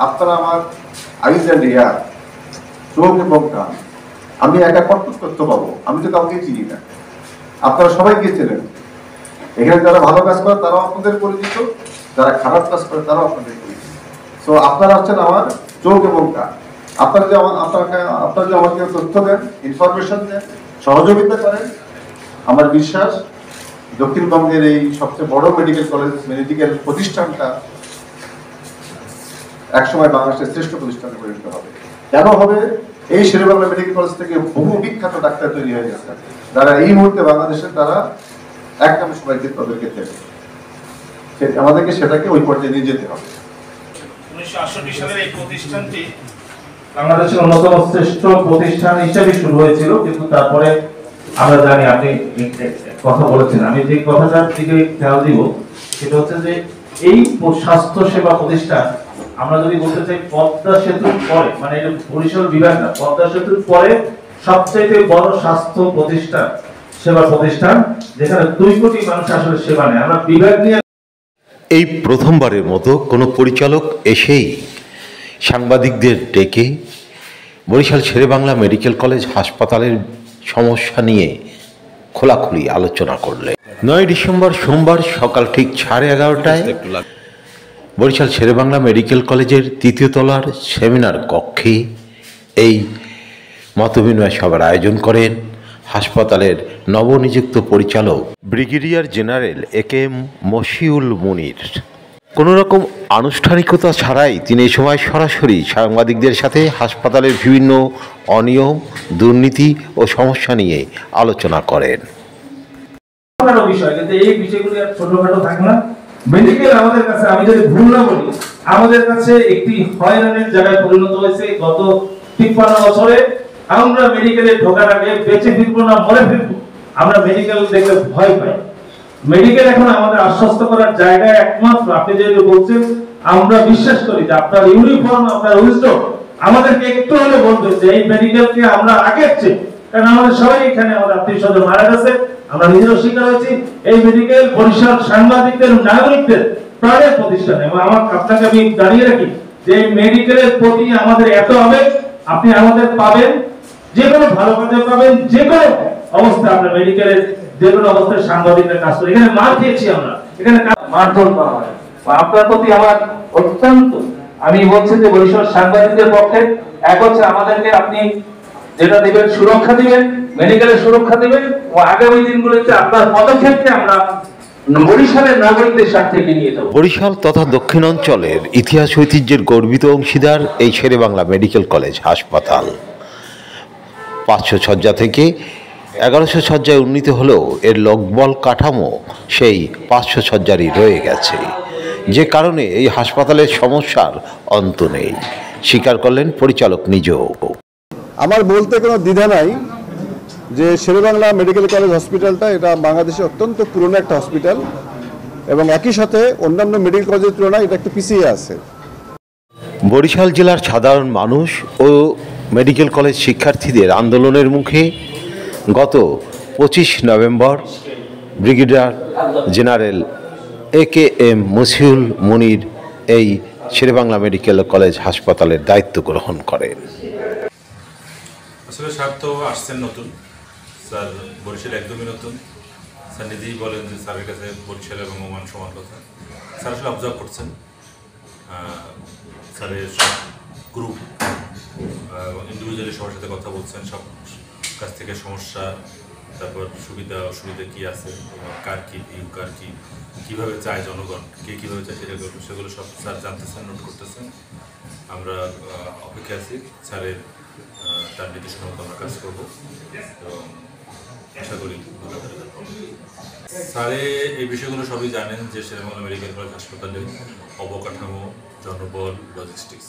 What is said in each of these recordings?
আপনারা আমার আইজ অ্যান্ড ইয়ার, চোখ এবং কান। আমি একা কর্তব্য তথ্য পাবো, আমি তো কাউকে চিনি না, আপনারা সবাইকে চেনেন। এখানে যারা ভালো কাজ করে তারাও আপনাদের পরিচিত, যারা খারাপ কাজ করে তারাও আপনাদের পরিচিত। তো আপনারা হচ্ছেন আমার চোখ এবং কান। আপনারা যে আমাকে তথ্য দেন, ইনফরমেশন দেন, সহযোগিতা করেন, আমার বিশ্বাস দক্ষিণবঙ্গের এই সবচেয়ে বড় মেডিকেল কলেজ, মেডিকেল প্রতিষ্ঠানটা একসময় বাংলাদেশের শ্রেষ্ঠ প্রতিষ্ঠানে পরিণত হবে। কেন হবে? এই শেরেবাংলা মেডিকেল কলেজ থেকে বহু বিখ্যাত ডাক্তার তৈরি হয়ে গেছে, যারা এই মুহূর্তে বাংলাদেশের তারা এক নামে সবাইকে তাদেরকে দেবে। আমাদেরকে সেটাকে ওই পর্যায়ে নিয়ে যেতে হবে। 1968 সালের এই প্রতিষ্ঠানটি বাংলাদেশের অন্যতম শ্রেষ্ঠ প্রতিষ্ঠান হিসেবে শুরু হয়েছিল, কিন্তু তারপরে আমরা জানি, আপনি কথা বলেছেন, আমি যে কথাটার দিকে খেয়াল দিব সেটা হচ্ছে যে এই স্বাস্থ্য সেবা প্রতিষ্ঠান আমরা যদি বলতে চাই পদ্মা সেতুর পরে, মানে এটা বরিশাল বিভাগ না, পদ্মা সেতুর পরে সবচেয়ে বড় স্বাস্থ্য প্রতিষ্ঠান, সেবা প্রতিষ্ঠান, যেখানে 2 কোটি মানুষ আসলে সেবা নেয়। আমরা বিভাগ নিয়ে এই প্রথমবারের মতো কোনো পরিচালক এসেই সাংবাদিকদের ডেকে বরিশাল শেরেবাংলা মেডিকেল কলেজ হাসপাতালের সমস্যা নিয়ে খোলাখুলি আলোচনা করলেন। 9 ডিসেম্বর সোমবার সকাল ঠিক 11:30টায় বরিশাল শেরেবাংলা মেডিকেল কলেজের 3য় তলার সেমিনার কক্ষে এই মতবিনিময় সভার আয়োজন করেন হাসপাতালের নবনিযুক্ত পরিচালক ব্রিগেডিয়ার জেনারেল একেএম মশিউল মুনির। কোনো রকম আনুষ্ঠানিকতা ছাড়াই তিনি এ সময় সরাসরি সাংবাদিকদের সাথে হাসপাতালের বিভিন্ন অনিয়ম, দুর্নীতি ও সমস্যা নিয়ে আলোচনা করেন। এই বিষয়গুলি আর ছোটখাটো থাকে না। মেডিকেল আমাদের কাছে, আমি যদি ভুল না বলি, আমাদের কাছে একটি হয়রানির জায়গায় পরিণত হয়েছে। গত 53 বছরে আমরা মেডিকেলে ঢোকার আগে বেঁচে ফিরবো না মরে ফিরবো, আমরা মেডিকেল দেখলে ভয় পাই। মেডিকেল এখন আমাদের আশ্বস্ত করার জায়গায় একমাত্র, আপনি যেটা বলছেন, আমরা বিশ্বাস করি যে আপনার ইউনিফর্ম, আপনার উইজডম আমাদেরকে একটু হলে বলবে যে এই মেডিকেলকে আমরা আগের চেয়ে, কারণ আমাদের সবাই এখানে আমাদের আত্মীয় স্বজন মারা গেছে, আমরা নিজেরও শিকার হয়েছি। এই মেডিকেল বরিশাল সাংবাদিকদের, নাগরিকদের প্রাণের প্রতিষ্ঠান। এবং আপনাকে আমি জানিয়ে রাখি যে এই মেডিকেলের প্রতি আমাদের এত আবেগ, আপনি আমাদের পাবেন, যে কোনো ভালো কাজে পাবেন, যে কোনো অবস্থা। আপনার মেডিকেলের যে কোনো অবস্থায় সাংবাদিকদের কাজ করে, এখানে মার খেয়েছি আমরা, এখানে মারধর করা হয়। আপনার প্রতি আমার অত্যন্ত, আমি বলছি যে বরিশাল সাংবাদিকদের পক্ষে এক হচ্ছে আমাদেরকে আপনি যেটা দিবেন, সুরক্ষা দিবেন, মেডিকেলের সুরক্ষা দিবেন, ও আগামী দিনগুলোতে আপনার পদক্ষেপকে আমরা বরিশালের নাগরিকদের স্বার্থে নিয়ে যাব। বরিশাল তথা দক্ষিণাঞ্চলের ইতিহাস ঐতিহ্যের গর্বিত অংশীদার এই শেরেবাংলা মেডিকেল কলেজ হাসপাতাল 500 শয্যা থেকে 1100 শয্যায় উন্নীত হলেও এর লোকবল কাঠামো সেই 500 শয্যারই রয়ে গেছে, যে কারণে এই হাসপাতালের সমস্যার অন্ত নেই, স্বীকার করলেন পরিচালক নিজেও। আমার বলতে কোনো দ্বিধা নাই যে শেরেবাংলা মেডিকেল কলেজ হসপিটালটা এটা বাংলাদেশের অত্যন্ত পুরনো একটা হসপিটাল, এবং একই সাথে অন্যান্য মেডিকেল কলেজের তুলনায় এটা একটু পিছিয়ে আছে। বরিশাল জেলার সাধারণ মানুষ ও মেডিকেল কলেজ শিক্ষার্থীদের আন্দোলনের মুখে গত 25 November brigadier general AKM Mashiul Munir এই শেরেবাংলা মেডিকেল কলেজ হাসপাতালের দায়িত্ব গ্রহণ করেন। আসলে স্যার তো আসছেন নতুন, স্যার বরিশাল একদমই নতুন। স্যার নিজেই বলেন যে স্যারের কাছে বরিশাল এবং ওমান সমান কথা। স্যার আসলে অবজার্ভ করছেন স্যারের সব গ্রুপ ইন্ডিভিজুয়ালি সবার সাথে কথা বলছেন, সব কাছ থেকে সমস্যা, তারপর সুবিধা অসুবিধা কী আছে, কার কী ভিউ, কার কী, কীভাবে চায় জনগণ, কে কীভাবে চায় সেগুলো সব স্যার জানতেছেন, নোট করতেছেন। আমরা অপেক্ষা আছি স্যারের তার নির্দেশনা মতো আমরা কাজ করবো এবং আশা করি স্যারে এই বিষয়গুলো সবই জানেন যে শেরেবাংলা মেডিকেল কলেজ হাসপাতালে অবকাঠামো, জনবল, লজিস্টিক্স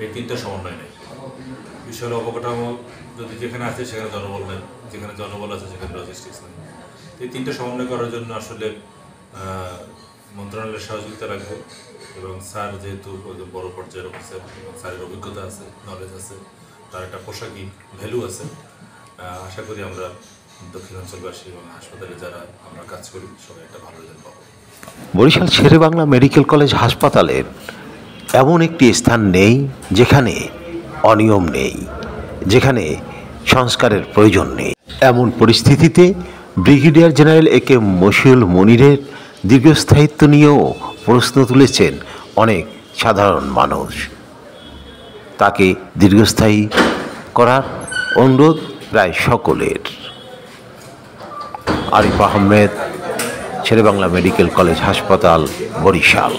এই 3টা সমন্বয় নেই। বিষয় অবকাঠামো যদি যেখানে আছে সেখানে জনবল নেই, যেখানে জনবল আছে সেখানে লজিস্টিক্স নেই। এই 3টা সমন্বয় করার জন্য আসলে মন্ত্রণালয়ের সহযোগিতা লাগবে এবং স্যার যেহেতু বড় পর্যায়ের অফিসার এবং স্যারের অভিজ্ঞতা আছে, নলেজ আছে, তার একটা পোশাকি ভ্যালু আছে। আশা করি আমরা দক্ষিণাঞ্চলবাসী এবং হাসপাতালে যারা আমরা কাজ করি সবাই একটা ভালো রেজাল্ট পাবো। বরিশাল শেরেবাংলা মেডিকেল কলেজ হাসপাতালের এমন একটি স্থান নেই যেখানে অনিয়ম নেই, যেখানে সংস্কারের প্রয়োজন নেই। এমন পরিস্থিতিতে ব্রিগেডিয়ার জেনারেল এ.কে মশিউল মনিরের দীর্ঘস্থায়িত্ব নিয়েও প্রশ্ন তুলেছেন অনেক সাধারণ মানুষ। তাকে দীর্ঘস্থায়ী করার অনুরোধ প্রায় সকলের। আরিফ আহমেদ, শেরেবাংলা মেডিকেল কলেজ হাসপাতাল, বরিশাল।